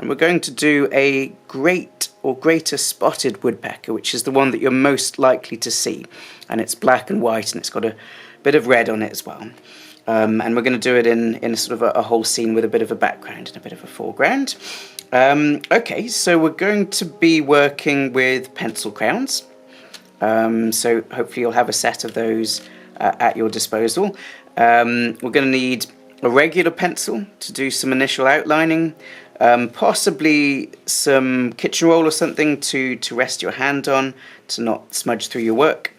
and we're going to do a great or greater spotted woodpecker, which is the one that you're most likely to see, and it's black and white and it's got a bit of red on it as well. And we're going to do it in sort of a whole scene with a bit of a background and a bit of a foreground. Okay, so we're going to be working with pencil crayons. So hopefully you'll have a set of those at your disposal. We're going to need a regular pencil to do some initial outlining, possibly some kitchen roll or something to rest your hand on, to not smudge through your work.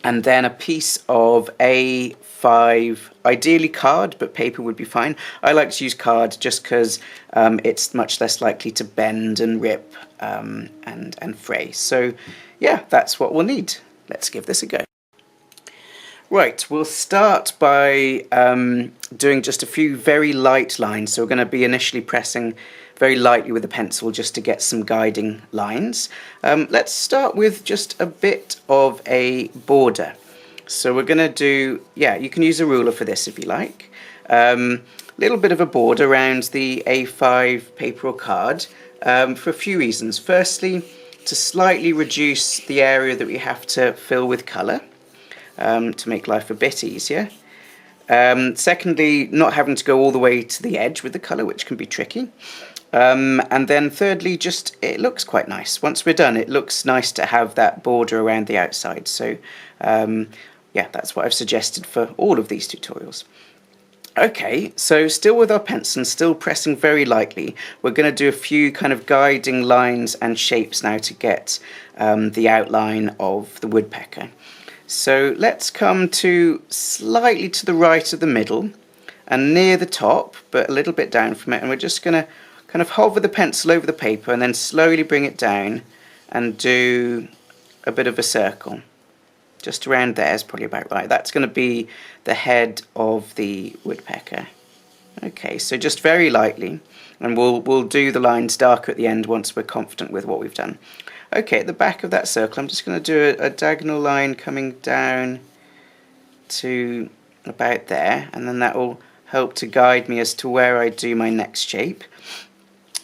And then a piece of A5, ideally card, but paper would be fine. I like to use card just because it's much less likely to bend and rip and fray. So yeah, that's what we'll need. Let's give this a go. Right, we'll start by doing just a few very light lines. So we're going to be initially pressing very lightly with a pencil just to get some guiding lines. Let's start with just a bit of a border. So we're going to do, yeah, you can use a ruler for this if you like. Little bit of a border around the A5 paper or card for a few reasons. Firstly, to slightly reduce the area that we have to fill with colour, to make life a bit easier. Secondly, not having to go all the way to the edge with the colour, which can be tricky. And then thirdly, just it looks quite nice. Once we're done, it looks nice to have that border around the outside. So yeah, that's what I've suggested for all of these tutorials. Okay, so still with our pencil and still pressing very lightly, we're going to do a few kind of guiding lines and shapes now to get the outline of the woodpecker. So let's come to slightly to the right of the middle and near the top, but a little bit down from it, and we're just going to kind of hover the pencil over the paper and then slowly bring it down and do a bit of a circle. Just around there is probably about right. That's going to be the head of the woodpecker. Okay, so just very lightly, and we'll do the lines darker at the end once we're confident with what we've done. Okay, at the back of that circle, I'm just going to do a diagonal line coming down to about there, and then that will help to guide me as to where I do my next shape.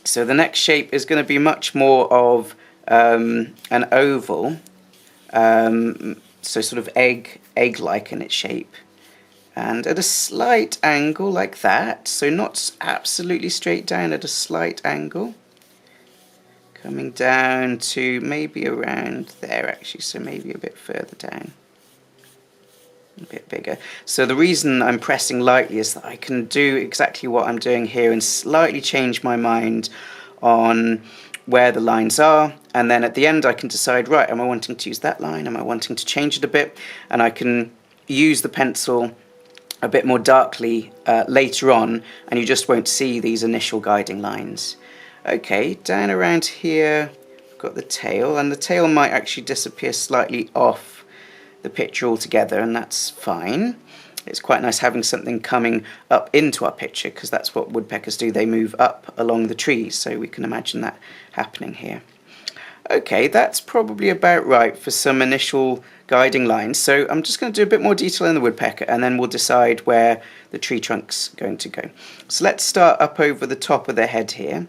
So the next shape is going to be much more of an oval, so sort of egg-like in its shape, and at a slight angle like that, so not absolutely straight down, at a slight angle, coming down to maybe around there actually, so maybe a bit further down, a bit bigger. So the reason I'm pressing lightly is that I can do exactly what I'm doing here and slightly change my mind on where the lines are, and then at the end I can decide, right, am I wanting to use that line, am I wanting to change it a bit, and I can use the pencil a bit more darkly later on, and you just won't see these initial guiding lines. Okay, down around here we've got the tail, and the tail might actually disappear slightly off the picture altogether, and that's fine. It's quite nice having something coming up into our picture, because that's what woodpeckers do, they move up along the trees, so we can imagine that happening here. Okay, that's probably about right for some initial guiding lines, so I'm just going to do a bit more detail in the woodpecker, and then we'll decide where the tree trunk's going to go. So let's start up over the top of the head here,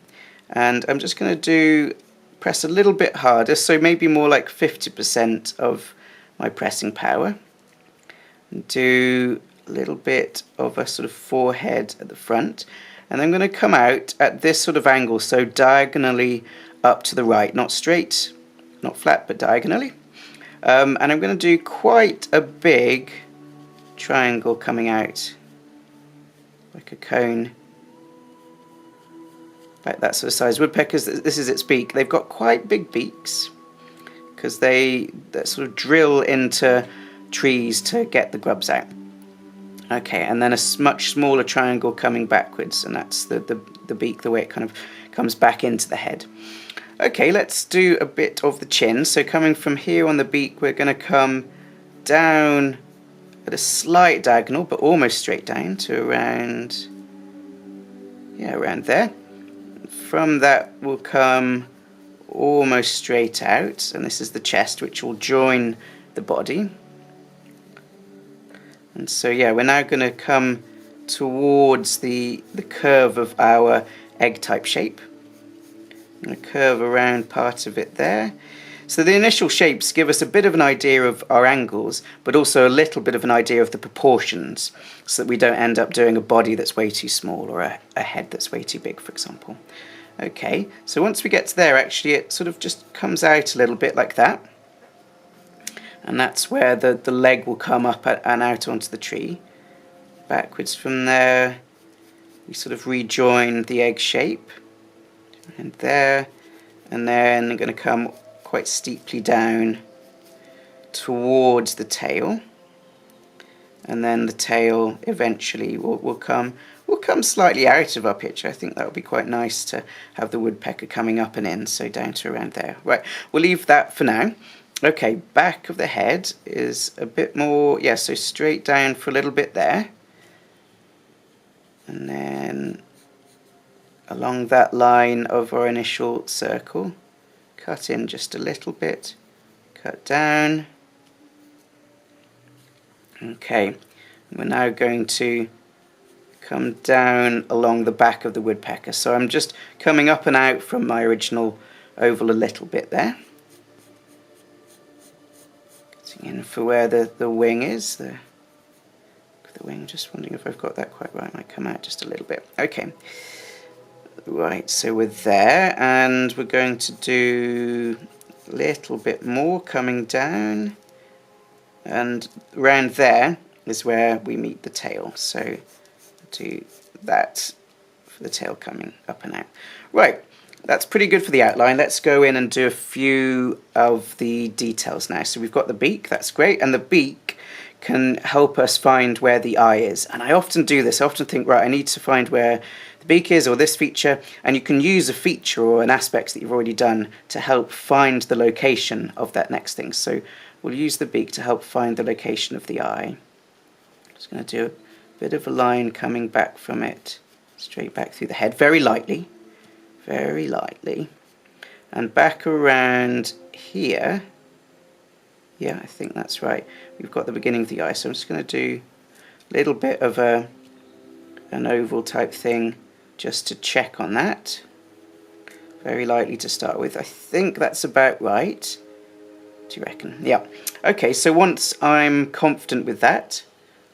and I'm just going to press a little bit harder, so maybe more like 50% of my pressing power. Do a little bit of a sort of forehead at the front, and I'm going to come out at this sort of angle, so diagonally up to the right, not straight, not flat, but diagonally. And I'm going to do quite a big triangle coming out, like a cone, like that sort of size. Woodpeckers, this is its beak. They've got quite big beaks because they sort of drill into trees to get the grubs out. Okay, and then a much smaller triangle coming backwards, and that's the beak, the way it kind of comes back into the head. Okay, let's do a bit of the chin. So coming from here on the beak, we're going to come down at a slight diagonal, but almost straight down to around, yeah, around there. From that we'll come almost straight out, and this is the chest, which will join the body. And so yeah, we're now going to come towards the curve of our egg type shape. I'm going to curve around part of it there. So the initial shapes give us a bit of an idea of our angles, but also a little bit of an idea of the proportions, so that we don't end up doing a body that's way too small or a head that's way too big, for example. Okay, so once we get to there, actually it sort of just comes out a little bit like that. And that's where the leg will come up and out onto the tree. Backwards from there, we sort of rejoin the egg shape. And there, and then I'm going to come quite steeply down towards the tail, and then the tail eventually will come slightly out of our picture. I think that would be quite nice to have the woodpecker coming up and in, so down to around there. Right, we'll leave that for now. Okay, back of the head is a bit more, yeah, so straight down for a little bit there, and then along that line of our initial circle, cut in just a little bit, cut down. Okay, we're now going to come down along the back of the woodpecker. So I'm just coming up and out from my original oval a little bit there. Cutting in for where the wing is. The wing, just wondering if I've got that quite right. Might come out just a little bit. Okay. Right, so we're there, and we're going to do a little bit more coming down, and around there is where we meet the tail, so do that for the tail coming up and out. Right, that's pretty good for the outline. Let's go in and do a few of the details now. So we've got the beak, that's great, and the beak can help us find where the eye is. And I often do this. I often think, right, I need to find where the beak is or this feature, and you can use a feature or an aspect that you've already done to help find the location of that next thing. So we'll use the beak to help find the location of the eye. Just going to do a bit of a line coming back from it, straight back through the head, very lightly, and back around here. Yeah, I think that's right. We've got the beginning of the eye, so I'm just going to do a little bit of an oval type thing just to check on that. Very lightly to start with. I think that's about right. Do you reckon? Yeah. Okay, so once I'm confident with that,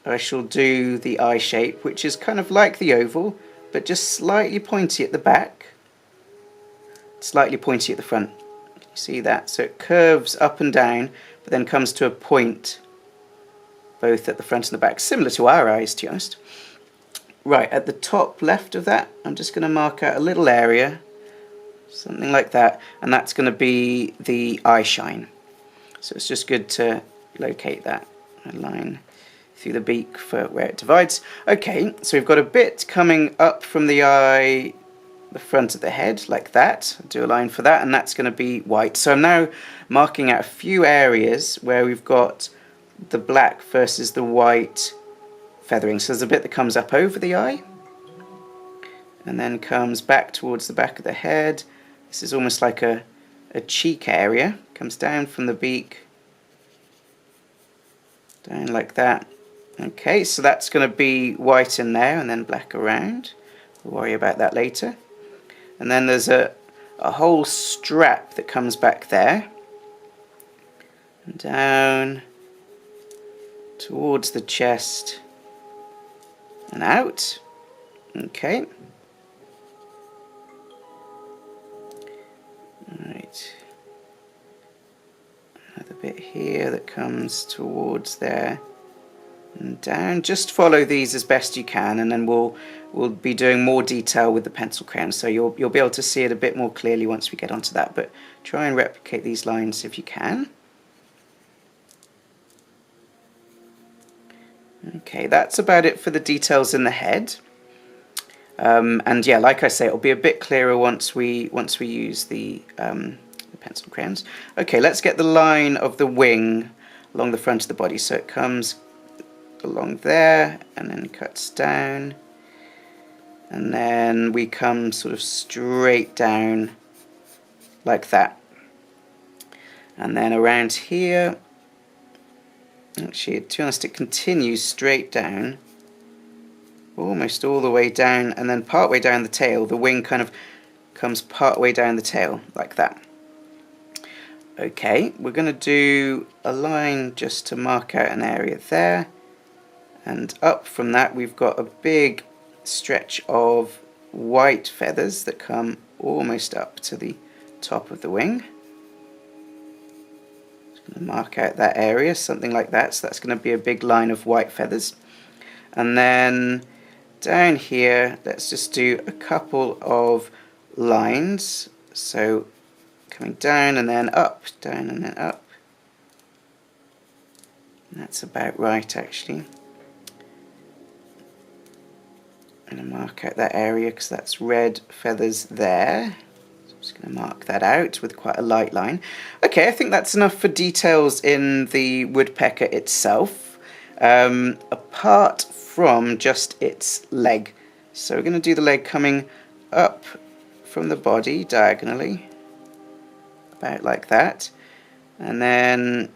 I shall do the eye shape, which is kind of like the oval, but just slightly pointy at the back, slightly pointy at the front. You see that? So it curves up and down, but then comes to a point both at the front and the back, similar to our eyes, to be honest. Right, at the top left of that, I'm just going to mark out a little area, something like that, and that's going to be the eye shine. So it's just good to locate that line through the beak for where it divides. Okay, so we've got a bit coming up from the eye, the front of the head, like that. I'll do a line for that, and that's going to be white. So I'm now marking out a few areas where we've got the black versus the white feathering. So there's a bit that comes up over the eye, and then comes back towards the back of the head. This is almost like a cheek area. Comes down from the beak, down like that. Okay, so that's going to be white in there and then black around. We'll worry about that later. And then there's a whole strap that comes back there, and down towards the chest and out. Okay. Right. Another bit here that comes towards there and down. Just follow these as best you can, and then we'll be doing more detail with the pencil crayon, so you'll be able to see it a bit more clearly once we get onto that, but try and replicate these lines if you can. Okay, that's about it for the details in the head. And yeah, like I say, it'll be a bit clearer once we use the pencil crayons. Okay, let's get the line of the wing along the front of the body. So it comes along there and then cuts down, and then we come sort of straight down like that, and then around here. Actually, to be honest, it continues straight down, almost all the way down, and then part way down the tail, the wing kind of comes part way down the tail, like that. Okay, we're going to do a line just to mark out an area there, and up from that we've got a big stretch of white feathers that come almost up to the top of the wing. Just going to mark out that area, something like that, so that's going to be a big line of white feathers. And then down here, let's just do a couple of lines, so coming down and then up, down and then up. And that's about right, actually. I'm going to mark out that area because that's red feathers there. So I'm just going to mark that out with quite a light line. Okay, I think that's enough for details in the woodpecker itself, apart from just its leg. So we're going to do the leg coming up from the body diagonally, about like that, and then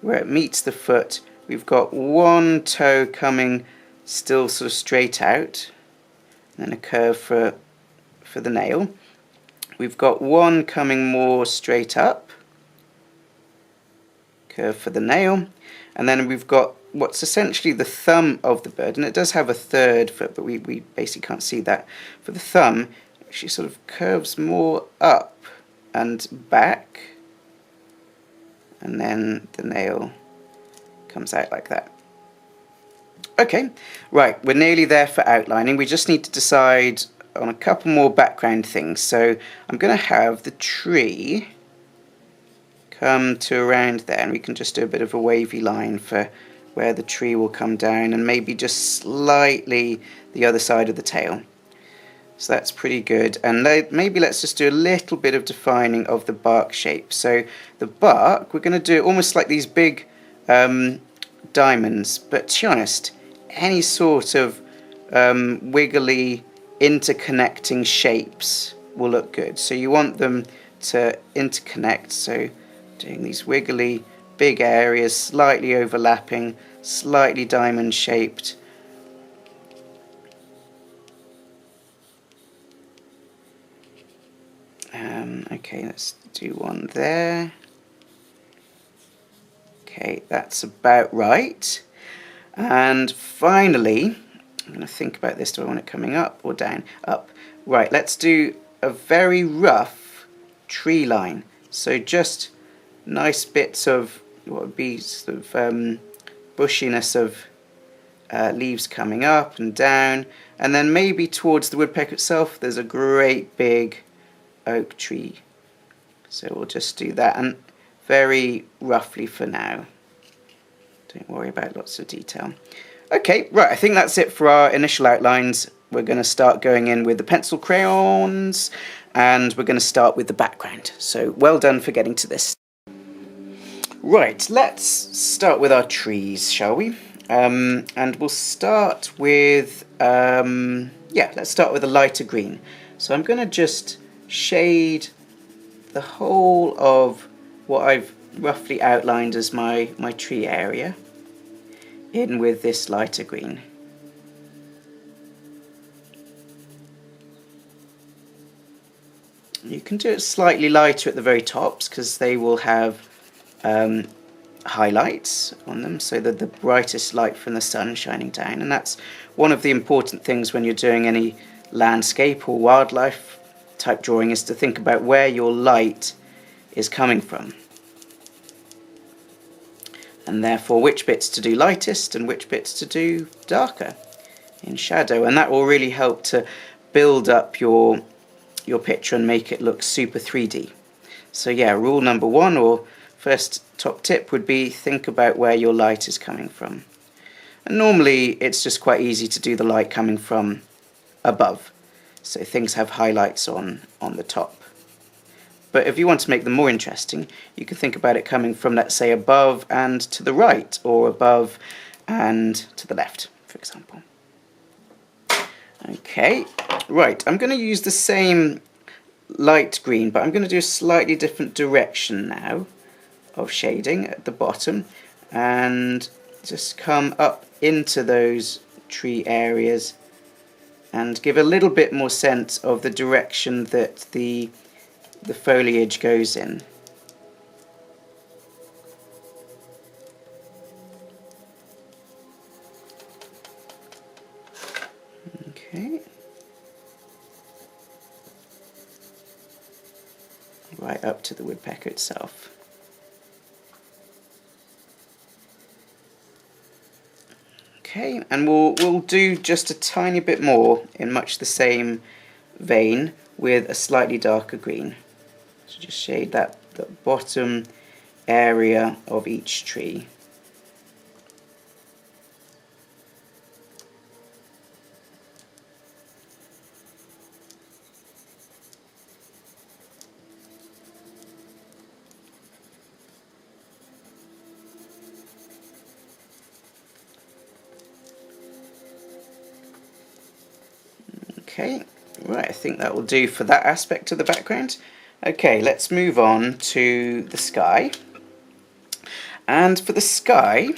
where it meets the foot we've got one toe coming still sort of straight out, and then a curve for the nail. We've got one coming more straight up, curve for the nail, and then we've got what's essentially the thumb of the bird, and it does have a third foot, but we basically can't see that. For the thumb, it actually sort of curves more up and back, and then the nail comes out like that. Okay, right, we're nearly there for outlining. We just need to decide on a couple more background things. So I'm going to have the tree come to around there, and we can just do a bit of a wavy line for where the tree will come down, and maybe just slightly the other side of the tail. So that's pretty good. And maybe let's just do a little bit of defining of the bark shape. So the bark, we're going to do almost like these big diamonds, but to be honest, any sort of wiggly interconnecting shapes will look good. So you want them to interconnect, so doing these wiggly big areas, slightly overlapping, slightly diamond shaped. Okay, let's do one there. Okay, that's about right. And finally, I'm going to think about this. Do I want it coming up or down? Up. Right, let's do a very rough tree line. So just nice bits of what would be sort of bushiness of leaves coming up and down. And then maybe towards the woodpecker itself, there's a great big oak tree. So we'll just do that, and very roughly for now. Don't worry about lots of detail. Okay, right, I think that's it for our initial outlines. We're going to start going in with the pencil crayons, and we're going to start with the background. So well done for getting to this. Right, let's start with our trees, shall we? And we'll start with, let's start with a lighter green. So I'm going to just shade the whole of what I've roughly outlined as my tree area in with this lighter green. You can do it slightly lighter at the very tops because they will have highlights on them, so that the brightest light from the sun shining down, and that's one of the important things when you're doing any landscape or wildlife type drawing, is to think about where your light is coming from, and therefore which bits to do lightest and which bits to do darker in shadow, and that will really help to build up your picture and make it look super 3D. So yeah, rule number one, or first top tip, would be think about where your light is coming from. And normally it's just quite easy to do the light coming from above, so things have highlights on the top. But if you want to make them more interesting, you could think about it coming from, let's say, above and to the right, or above and to the left, for example. Okay, right, I'm going to use the same light green, but I'm going to do a slightly different direction now of shading at the bottom, and just come up into those tree areas and give a little bit more sense of the direction that the foliage goes in. Okay. Right up to the woodpecker itself. Okay, and we'll do just a tiny bit more in much the same vein with a slightly darker green. So just shade the bottom area of each tree. Okay, right, I think that will do for that aspect of the background. Okay, let's move on to the sky. And for the sky,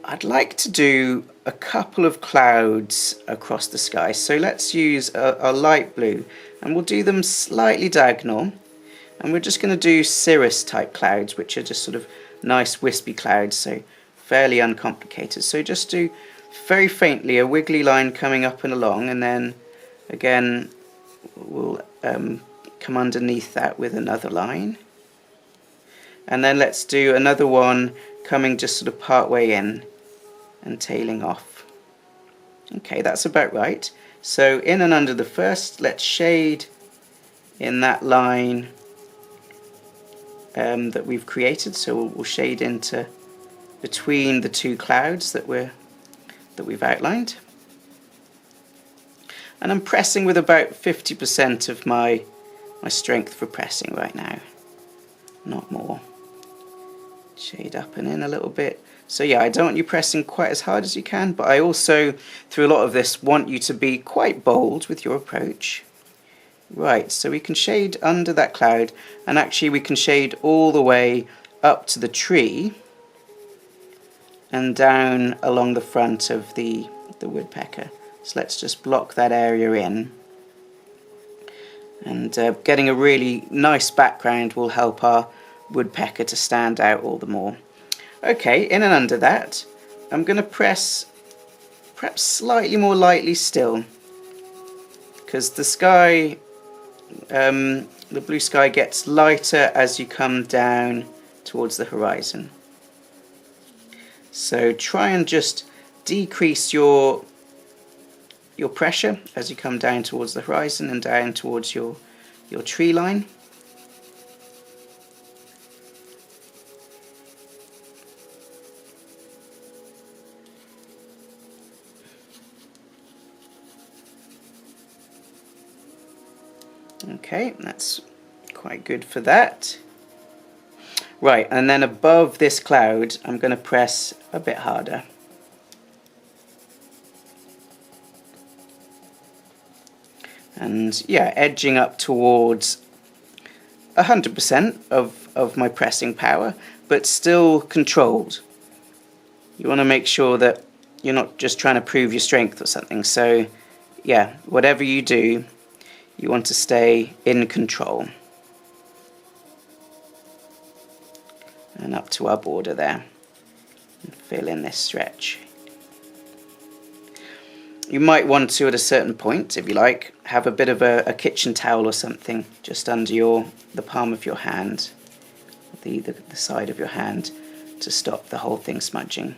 I'd like to do a couple of clouds across the sky. So let's use a light blue, and we'll do them slightly diagonal. And we're just going to do cirrus type clouds, which are just sort of nice wispy clouds, so fairly uncomplicated. So just do very faintly a wiggly line coming up and along, and then again we'll come underneath that with another line. And then let's do another one coming just sort of part way in and tailing off. Okay, that's about right. So in and under the first, let's shade in that line that we've created. So we'll shade into between the two clouds that we've outlined. And I'm pressing with about 50% of my strength for pressing right now, not more. Shade up and in a little bit. So yeah, I don't want you pressing quite as hard as you can, but I also, through a lot of this, want you to be quite bold with your approach. Right, so we can shade under that cloud, and actually we can shade all the way up to the tree and down along the front of the woodpecker. So let's just block that area in. And getting a really nice background will help our woodpecker to stand out all the more. Okay, in and under that, I'm going to press perhaps slightly more lightly still, because the sky, the blue sky gets lighter as you come down towards the horizon. So try and just decrease your pressure as you come down towards the horizon and down towards your tree line. Okay, that's quite good for that. Right, and then above this cloud, I'm going to press a bit harder. And yeah, edging up towards 100% of my pressing power, but still controlled. You want to make sure that you're not just trying to prove your strength or something. So yeah, whatever you do, you want to stay in control. And up to our border there. And fill in this stretch. You might want to, at a certain point, if you like, have a bit of a kitchen towel or something just under the palm of your hand, the side of your hand, to stop the whole thing smudging.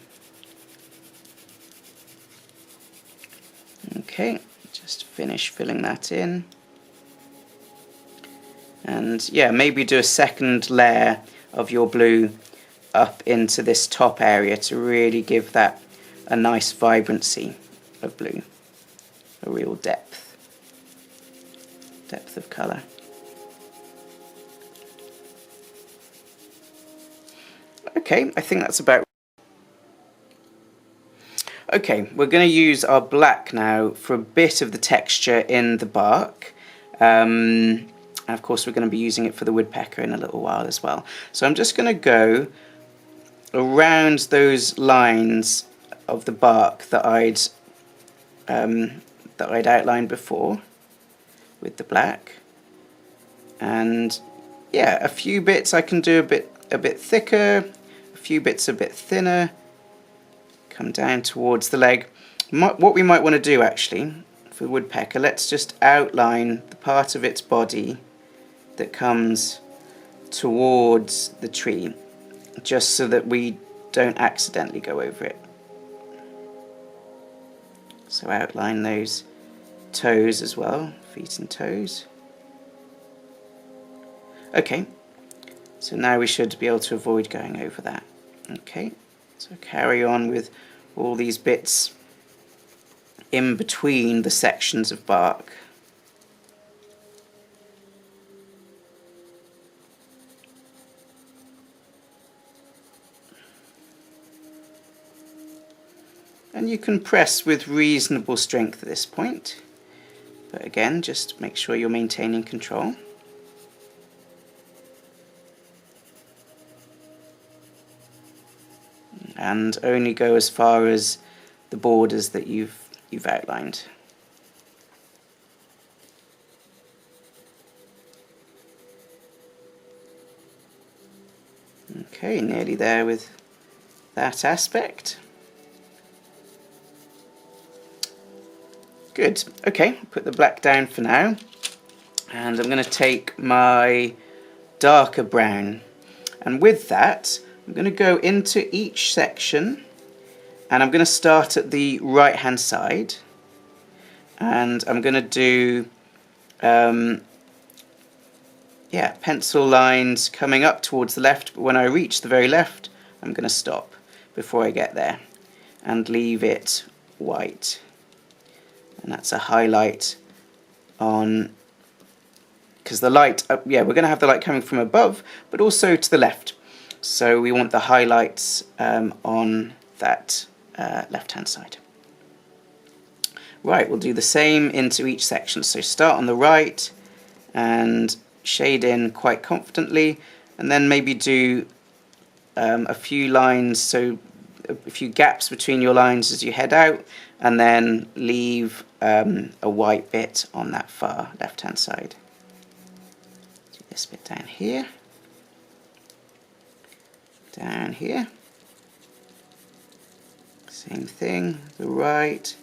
Okay, just finish filling that in. And yeah, maybe do a second layer of your blue up into this top area to really give that a nice vibrancy of blue, a real depth of colour. Okay, I think that's about. Okay, we're going to use our black now for a bit of the texture in the bark. And of course we're going to be using it for the woodpecker in a little while as well. So I'm just going to go around those lines of the bark that I'd that I'd outlined before with the black. And yeah, a few bits I can do a bit thicker, a few bits a bit thinner. Come down towards the leg. What we might want to do actually for the woodpecker, let's just outline the part of its body that comes towards the tree, just so that we don't accidentally go over it. So outline those toes as well, feet and toes. Okay, so now we should be able to avoid going over that. Okay, so carry on with all these bits in between the sections of bark. And you can press with reasonable strength at this point, but again, just make sure you're maintaining control. And only go as far as the borders that you've outlined. Okay, nearly there with that aspect. Good. Okay, put the black down for now, and I'm going to take my darker brown, and with that I'm going to go into each section, and I'm going to start at the right hand side, and I'm going to do pencil lines coming up towards the left, but when I reach the very left I'm going to stop before I get there and leave it white. And that's a highlight on, because the light, we're going to have the light coming from above, but also to the left. So we want the highlights on that left-hand side. Right, we'll do the same into each section. So start on the right and shade in quite confidently, and then maybe do a few lines, so a few gaps between your lines as you head out, and then leave a white bit on that far left hand side. Do this bit down here, same thing, the right,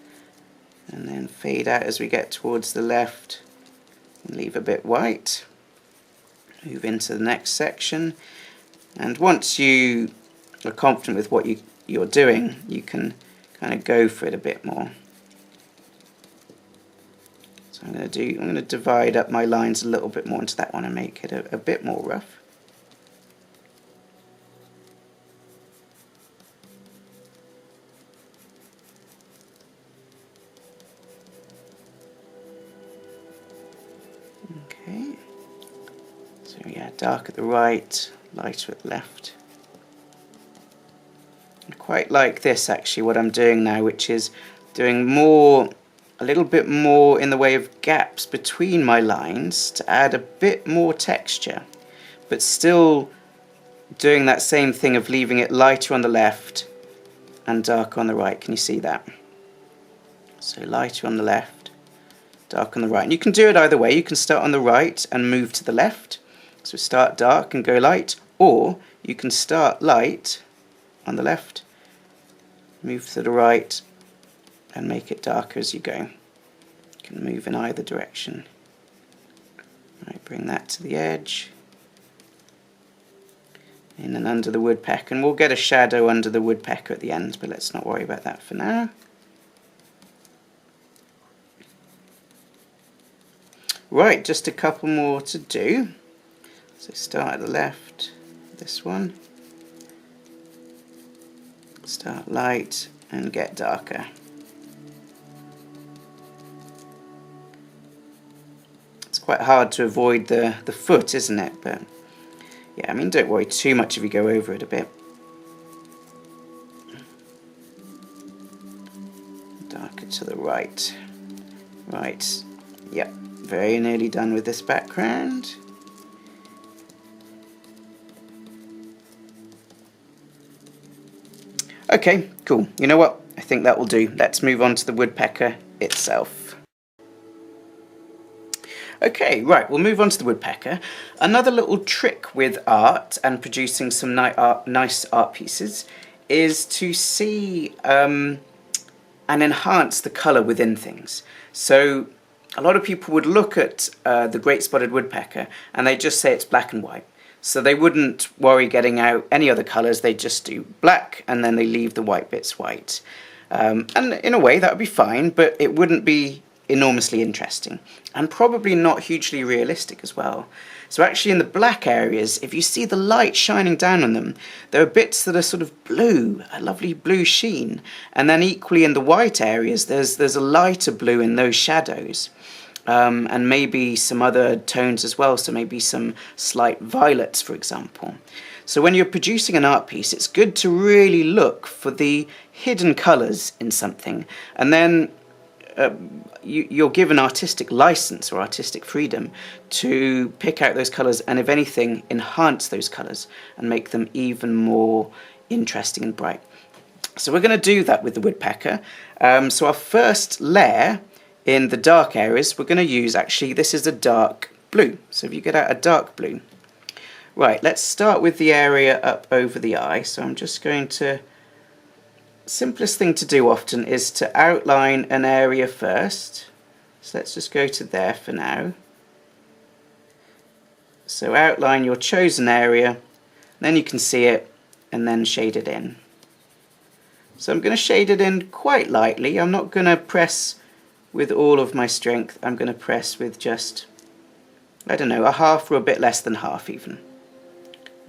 and then fade out as we get towards the left and leave a bit white. Move into the next section, and once you are confident with what you're doing, you can kind of go for it a bit more. So I'm going to divide up my lines a little bit more into that one and make it a bit more rough. Okay. So yeah, dark at the right, lighter at the left. I quite like this actually, what I'm doing now, which is doing a little bit more in the way of gaps between my lines to add a bit more texture, but still doing that same thing of leaving it lighter on the left and darker on the right. Can you see that? So lighter on the left, dark on the right. And you can do it either way. You can start on the right and move to the left. So start dark and go light, or you can start light on the left, move to the right, and make it darker as you go. You can move in either direction. Right, bring that to the edge, in and under the woodpecker, and we'll get a shadow under the woodpecker at the end, but let's not worry about that for now. Right, just a couple more to do. So start at the left, this one, start light and get darker. It's quite hard to avoid the foot, isn't it? But yeah, I mean, don't worry too much if you go over it a bit. Darker to the right. Right, yep, very nearly done with this background. Okay, cool. You know what? I think that will do. Let's move on to the woodpecker itself. Okay, right, we'll move on to the woodpecker. Another little trick with art and producing some nice art pieces is to see and enhance the colour within things. So a lot of people would look at the great spotted woodpecker and they just say it's black and white. So they wouldn't worry getting out any other colours, they just do black and then they leave the white bits white. And in a way that would be fine, but it wouldn't be enormously interesting and probably not hugely realistic as well. So actually in the black areas, if you see the light shining down on them, there are bits that are sort of blue, a lovely blue sheen, and then equally in the white areas there's a lighter blue in those shadows. And maybe some other tones as well, so maybe some slight violets, for example. So when you're producing an art piece, it's good to really look for the hidden colours in something, and then you're given artistic license or artistic freedom to pick out those colours and, if anything, enhance those colours and make them even more interesting and bright. So we're going to do that with the woodpecker. So our first layer in the dark areas, we're going to use, actually, this is a dark blue. So if you get out a dark blue. Right, let's start with the area up over the eye. So I'm just going to... Simplest thing to do often is to outline an area first. So let's just go to there for now. So outline your chosen area, then you can see it, and then shade it in. So I'm going to shade it in quite lightly. I'm not going to press with all of my strength. I'm going to press with just, I don't know, a half or a bit less than half even.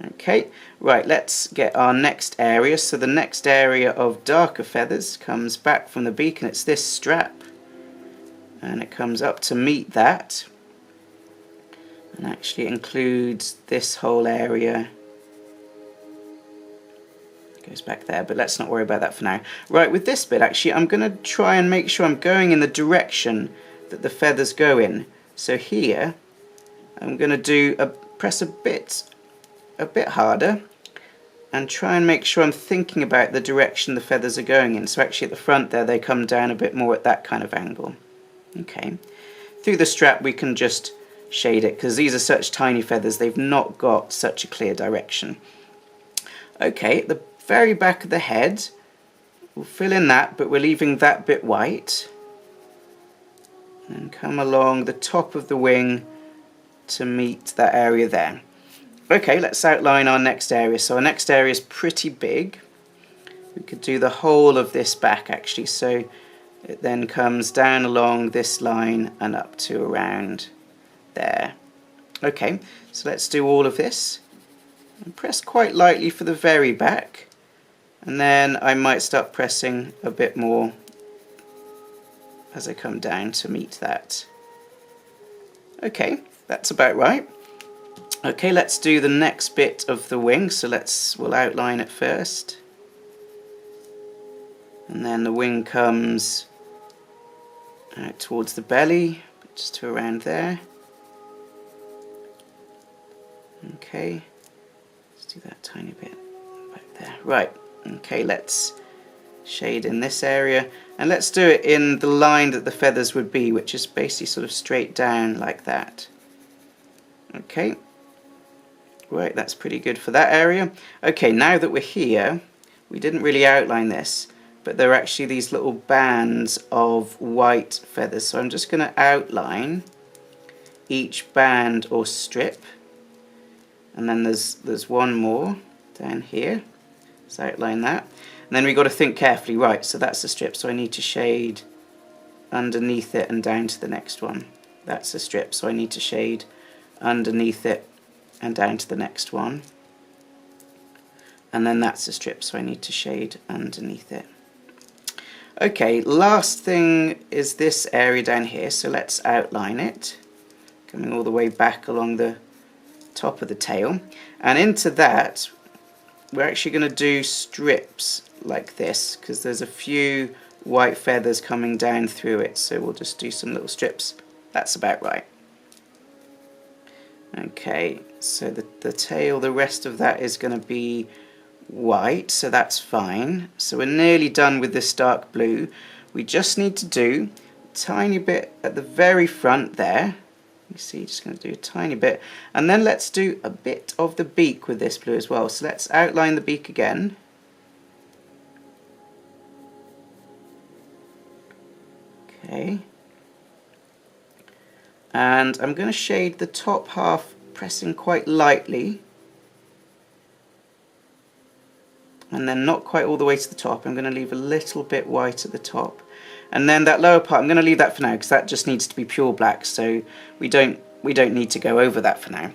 Okay, right, let's get our next area. So the next area of darker feathers comes back from the beak, and it's this strap, and it comes up to meet that, and actually includes this whole area. It goes back there, but let's not worry about that for now. Right, with this bit actually I'm going to try and make sure I'm going in the direction that the feathers go in. So here I'm going to press a bit harder and try and make sure I'm thinking about the direction the feathers are going in. So actually at the front there they come down a bit more at that kind of angle. Okay, through the strap we can just shade it because these are such tiny feathers, they've not got such a clear direction. Okay, at the very back of the head we'll fill in that, but we're leaving that bit white, and come along the top of the wing to meet that area there. Okay, let's outline our next area. So our next area is pretty big. We could do the whole of this back actually, so it then comes down along this line and up to around there. Okay, so let's do all of this. And press quite lightly for the very back, and then I might start pressing a bit more as I come down to meet that. Okay, that's about right. Okay, let's do the next bit of the wing. So we'll outline it first, and then the wing comes out towards the belly, just to around there. Okay, let's do that tiny bit back there. Right, okay, let's shade in this area, and let's do it in the line that the feathers would be, which is basically sort of straight down like that. Okay. Right, that's pretty good for that area. Okay, now that we're here, we didn't really outline this, but there are actually these little bands of white feathers. So I'm just going to outline each band or strip, and then there's one more down here. Let's outline that. And then we've got to think carefully. Right, so that's the strip, so I need to shade underneath it and down to the next one. That's the strip, so I need to shade underneath it and down to the next one, and then that's a strip, so I need to shade underneath it. Okay, last thing is this area down here, so let's outline it, coming all the way back along the top of the tail, and into that we're actually going to do strips like this, because there's a few white feathers coming down through it, so we'll just do some little strips. That's about right. Okay, so the tail, the rest of that is going to be white, so that's fine. So we're nearly done with this dark blue. We just need to do a tiny bit at the very front there. You see, just going to do a tiny bit. And then let's do a bit of the beak with this blue as well. So let's outline the beak again. Okay. And I'm going to shade the top half, pressing quite lightly. And then not quite all the way to the top. I'm going to leave a little bit white at the top. And then that lower part, I'm going to leave that for now because that just needs to be pure black, so we don't need to go over that for now.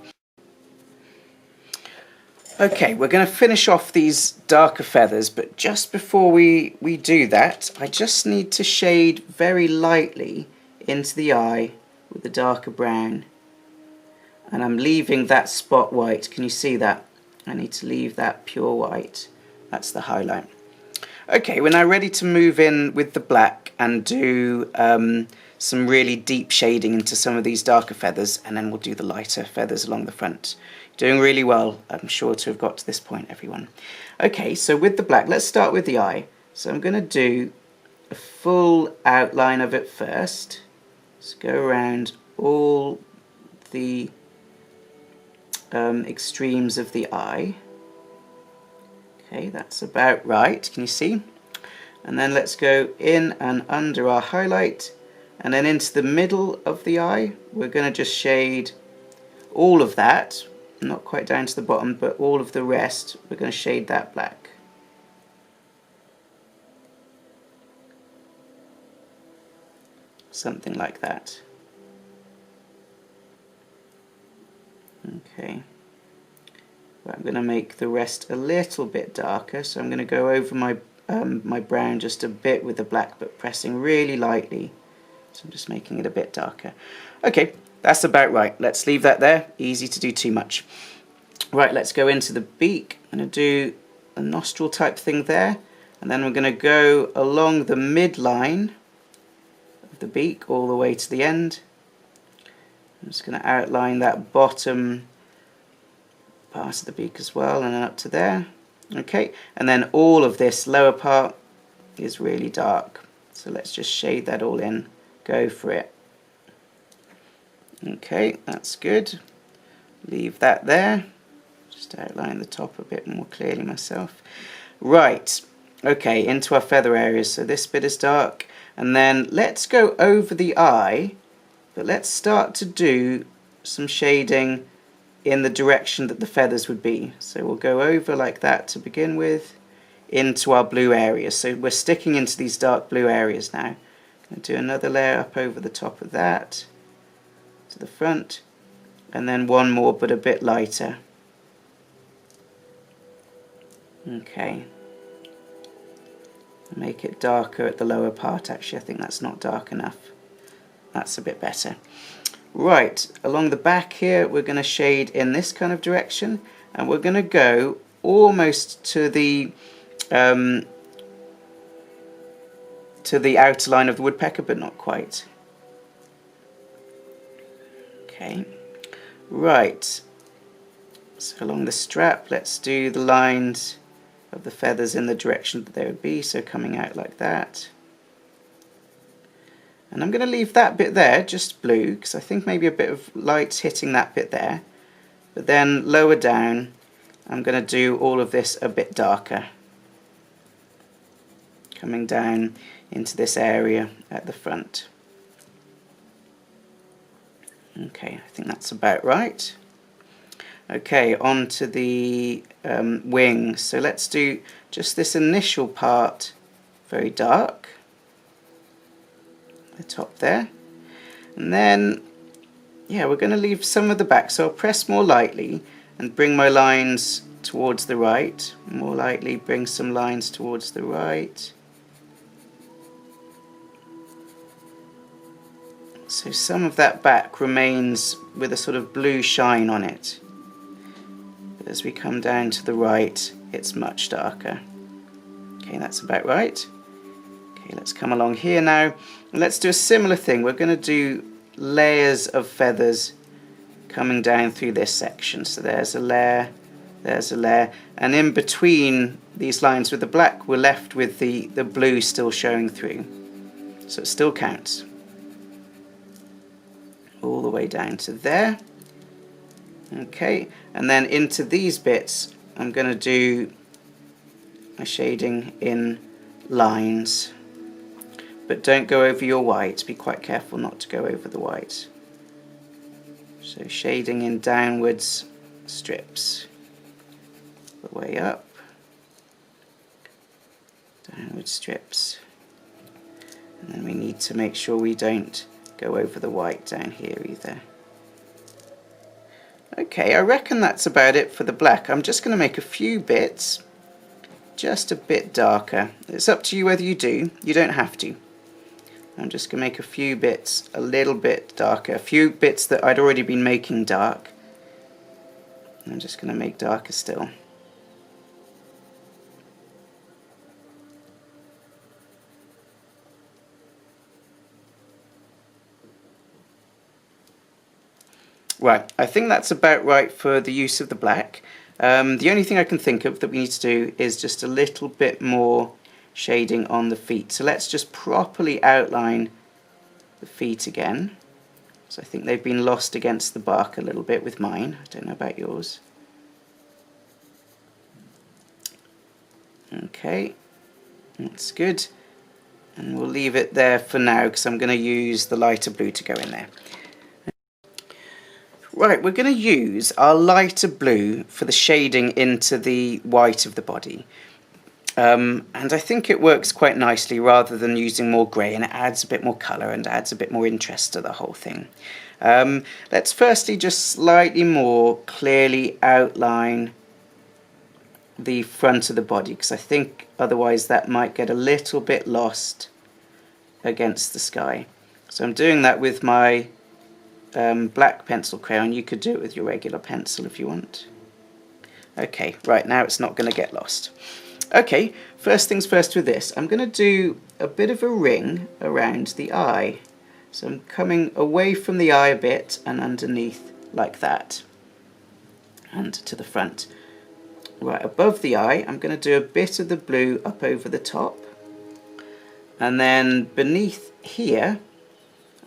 Okay, we're going to finish off these darker feathers, but just before we do that, I just need to shade very lightly into the eye with the darker brown. And I'm leaving that spot white. Can you see that? I need to leave that pure white. That's the highlight. Okay, we're now ready to move in with the black and do some really deep shading into some of these darker feathers, and then we'll do the lighter feathers along the front. Doing really well, I'm sure, to have got to this point, everyone. Okay, so with the black, let's start with the eye. So I'm going to do a full outline of it first. Let's go around all the extremes of the eye. Okay, that's about right, can you see? And then let's go in and under our highlight, and then into the middle of the eye. We're going to just shade all of that, not quite down to the bottom, but all of the rest, we're going to shade that black. Something like that. Okay. But I'm going to make the rest a little bit darker, so I'm going to go over my my brown just a bit with the black, but pressing really lightly. So I'm just making it a bit darker. Okay, that's about right. Let's leave that there. Easy to do too much. Right, let's go into the beak. I'm going to do a nostril type thing there, and then we're going to go along the midline of the beak all the way to the end. I'm just going to outline that bottom part of the beak as well, and then up to there. Okay, and then all of this lower part is really dark, so let's just shade that all in. Go for it. Okay, that's good. Leave that there. Just outline the top a bit more clearly myself. Right, okay, into our feather areas. So this bit is dark, and then let's go over the eye, but let's start to do some shading in the direction that the feathers would be. So we'll go over like that to begin with, into our blue areas. So we're sticking into these dark blue areas now. Going to do another layer up over the top of that, to the front, and then one more but a bit lighter. Okay. Make it darker at the lower part. Actually, I think that's not dark enough. That's a bit better. Right, along the back here we're going to shade in this kind of direction, and we're going to go almost to the outer line of the woodpecker, but not quite. Okay, right, so along the strap let's do the lines of the feathers in the direction that they would be, so coming out like that. And I'm going to leave that bit there, just blue, because I think maybe a bit of light's hitting that bit there. But then lower down, I'm going to do all of this a bit darker. Coming down into this area at the front. Okay, I think that's about right. Okay, on to the wings. So let's do just this initial part very dark. The top there, and then yeah, we're going to leave some of the back, so I'll press more lightly and bring my lines towards the right. More lightly, bring some lines towards the right. So some of that back remains with a sort of blue shine on it, but as we come down to the right it's much darker. Okay, that's about right. Okay, let's come along here now, and let's do a similar thing. We're going to do layers of feathers coming down through this section. So there's a layer, and in between these lines with the black we're left with the blue still showing through. So it still counts. all the way down to there. Okay, and then into these bits I'm going to do my shading in lines, but don't go over your white. Be quite careful not to go over the white. So shading in downwards strips, the way up, downward strips, and then we need to make sure we don't go over the white down here either. Okay, I reckon that's about it for the black. I'm just going to make a few bits just a bit darker. It's up to you whether you do. You don't have to. I'm just going to make a few bits a little bit darker. A few bits that I'd already been making dark. I'm just going to make darker still. Right, I think that's about right for the use of the black. The only thing I can think of that we need to do is just a little bit more shading on the feet. So let's just properly outline the feet again. So I think they've been lost against the bark a little bit with mine. I don't know about yours. Okay, that's good. And we'll leave it there for now because I'm going to use the lighter blue to go in there. Right, we're going to use our lighter blue for the shading into the white of the body. And I think it works quite nicely rather than using more grey, and it adds a bit more colour and adds a bit more interest to the whole thing. Let's firstly just slightly more clearly outline the front of the body, because I think otherwise that might get a little bit lost against the sky. So I'm doing that with my black pencil crayon. You could do it with your regular pencil if you want. Okay, right, now it's not going to get lost. Okay, first things first with this. I'm going to do a bit of a ring around the eye. So I'm coming away from the eye a bit and underneath like that. And to the front. Right, above the eye, I'm going to do a bit of the blue up over the top. And then beneath here,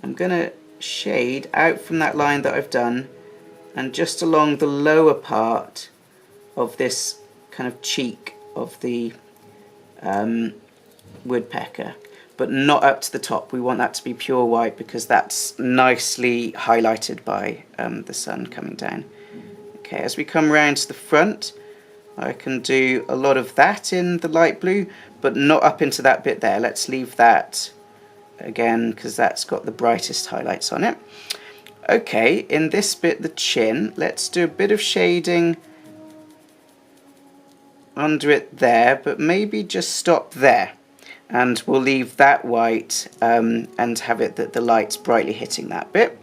I'm going to shade out from that line that I've done and just along the lower part of this kind of cheek of the woodpecker, but not up to the top. We want that to be pure white because that's nicely highlighted by the sun coming down. Okay, as we come round to the front, I can do a lot of that in the light blue, but not up into that bit there. Let's leave that again because that's got the brightest highlights on it. Okay, in this bit, the chin, let's do a bit of shading under it there, but maybe just stop there, and we'll leave that white and have it that the light's brightly hitting that bit.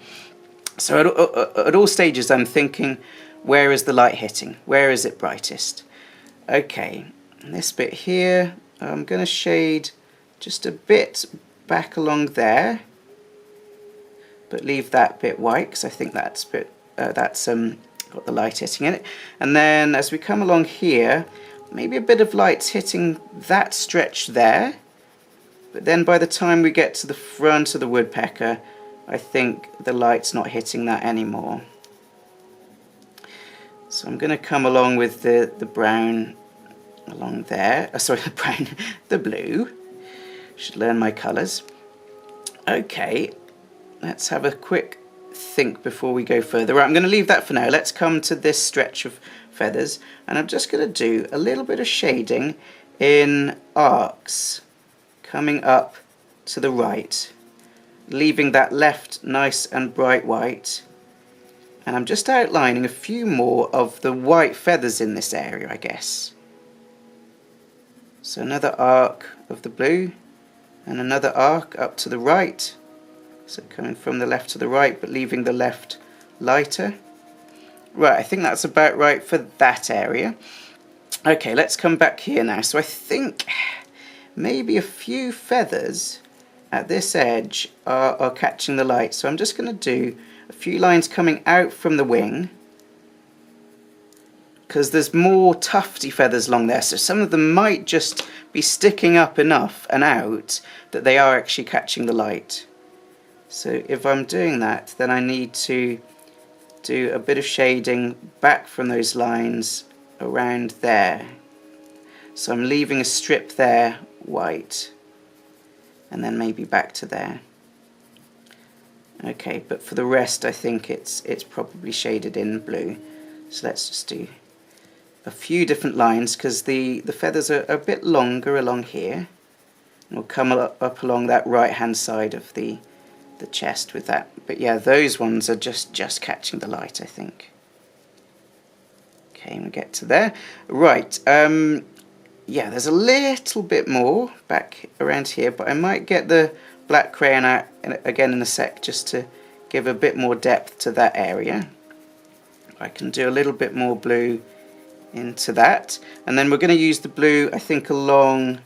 So at all stages I'm thinking, where is the light hitting? Where is it brightest? Okay, and this bit here, I'm going to shade just a bit back along there, but leave that bit white because I think that's got the light hitting in it. And then as we come along here, maybe a bit of light's hitting that stretch there, but then by the time we get to the front of the woodpecker, I think the light's not hitting that anymore. So I'm going to come along with the brown along there. Sorry, the brown, the blue. Should learn my colours. Okay, let's have a quick think before we go further. Right, I'm going to leave that for now. Let's come to this stretch of feathers, and I'm just going to do a little bit of shading in arcs coming up to the right, leaving that left nice and bright white, and I'm just outlining a few more of the white feathers in this area, I guess. So another arc of the blue and another arc up to the right, so coming from the left to the right but leaving the left lighter. Right, I think that's about right for that area. Okay, let's come back here now. So I think maybe a few feathers at this edge are catching the light. So I'm just going to do a few lines coming out from the wing, because there's more tufty feathers along there. So some of them might just be sticking up enough and out that they are actually catching the light. So if I'm doing that, then I need to do a bit of shading back from those lines around there. So I'm leaving a strip there white, and then maybe back to there. Okay, but for the rest I think it's probably shaded in blue. So let's just do a few different lines, because the feathers are a bit longer along here. And we'll come up along that right hand side of the chest with that. But yeah, those ones are just catching the light, I think. Okay, and we get to there. Right, yeah, there's a little bit more back around here, but I might get the black crayon out again in a sec, just to give a bit more depth to that area. I can do a little bit more blue into that, and then we're going to use the blue, I think, along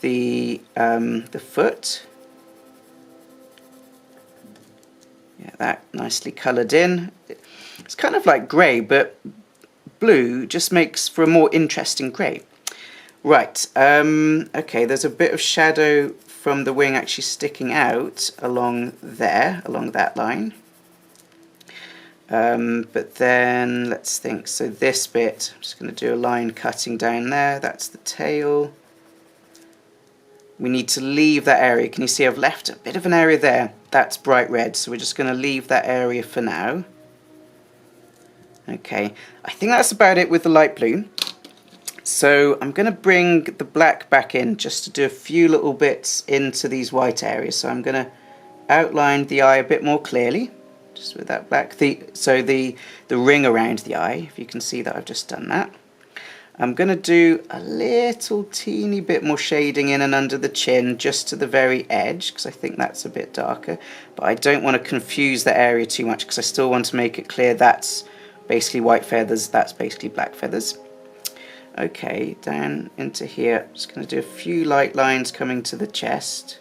the foot. Yeah, that nicely coloured in. It's kind of like grey, but blue just makes for a more interesting grey. Right, okay, there's a bit of shadow from the wing actually sticking out along there, along that line. But then, let's think, so this bit, I'm just going to do a line cutting down there, that's the tail. We need to leave that area. Can you see I've left a bit of an area there? That's bright red, so we're just going to leave that area for now. Okay, I think that's about it with the light blue. So I'm going to bring the black back in just to do a few little bits into these white areas. So I'm going to outline the eye a bit more clearly, just with that black. So the ring around the eye, if you can see that I've just done that. I'm going to do a little teeny bit more shading in and under the chin, just to the very edge, because I think that's a bit darker. But I don't want to confuse the area too much, because I still want to make it clear that's basically white feathers, that's basically black feathers. Okay, down into here, I'm just going to do a few light lines coming to the chest.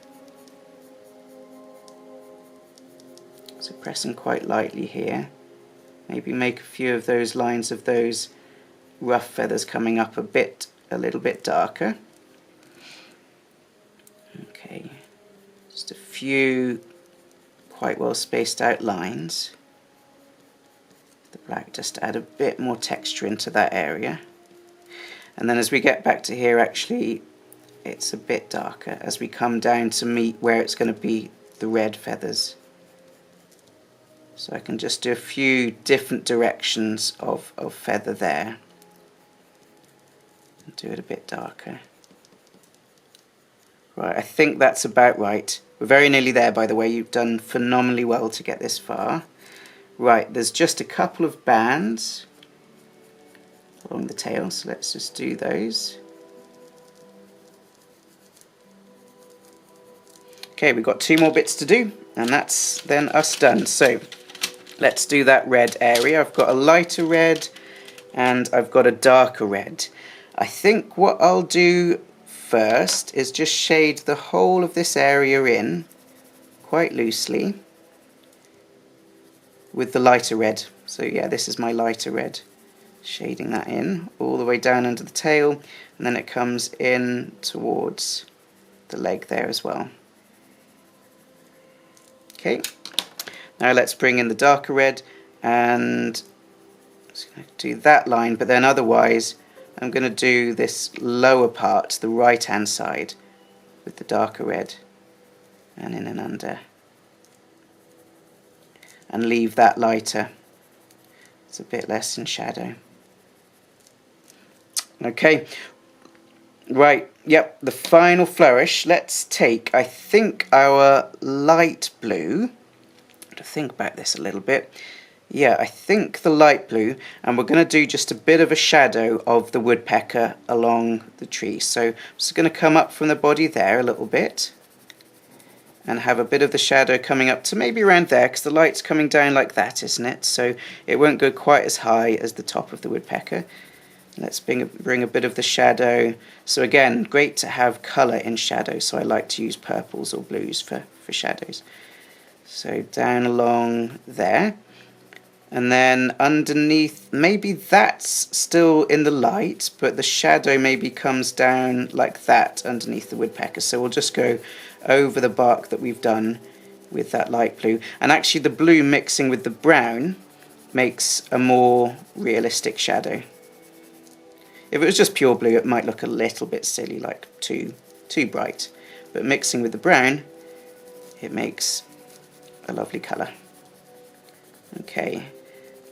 So pressing quite lightly here. Maybe make a few of those lines of those rough feathers coming up a little bit darker. Okay, just a few quite well spaced out lines. The black just to add a bit more texture into that area. And then as we get back to here, actually it's a bit darker as we come down to meet where it's going to be the red feathers. So I can just do a few different directions of feather there. Do it a bit darker. Right, I think that's about right. We're very nearly there, by the way. You've done phenomenally well to get this far. Right, there's just a couple of bands along the tail, so let's just do those. Okay, we've got 2 more bits to do, and that's then us done. So let's do that red area. I've got a lighter red and I've got a darker red. I think what I'll do first is just shade the whole of this area in quite loosely with the lighter red. So yeah, this is my lighter red. Shading that in all the way down under the tail, and then it comes in towards the leg there as well. Okay, now let's bring in the darker red, and I'm just going to do that line, but then otherwise I'm going to do this lower part, the right hand side, with the darker red, and in and under, and leave that lighter. It's a bit less in shadow. Okay, right, yep, the final flourish. Let's take, I think, our light blue. To think about this a little bit. Yeah, I think the light blue, and we're going to do just a bit of a shadow of the woodpecker along the tree. So I'm just going to come up from the body there a little bit and have a bit of the shadow coming up to maybe around there, because the light's coming down like that, isn't it? So it won't go quite as high as the top of the woodpecker. Let's bring a bit of the shadow. So again, great to have colour in shadow, so I like to use purples or blues for shadows. So down along there. And then underneath, maybe that's still in the light, but the shadow maybe comes down like that underneath the woodpecker. So we'll just go over the bark that we've done with that light blue. And actually the blue mixing with the brown makes a more realistic shadow. If it was just pure blue, it might look a little bit silly, like too bright. But mixing with the brown, it makes a lovely colour. Okay,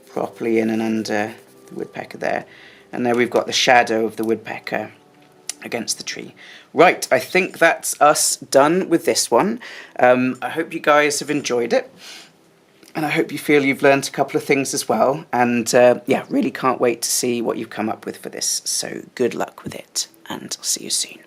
properly in and under the woodpecker there. And there we've got the shadow of the woodpecker against the tree. Right, I think that's us done with this one. I hope you guys have enjoyed it. And I hope you feel you've learned a couple of things as well. And yeah, really can't wait to see what you've come up with for this. So good luck with it, and I'll see you soon.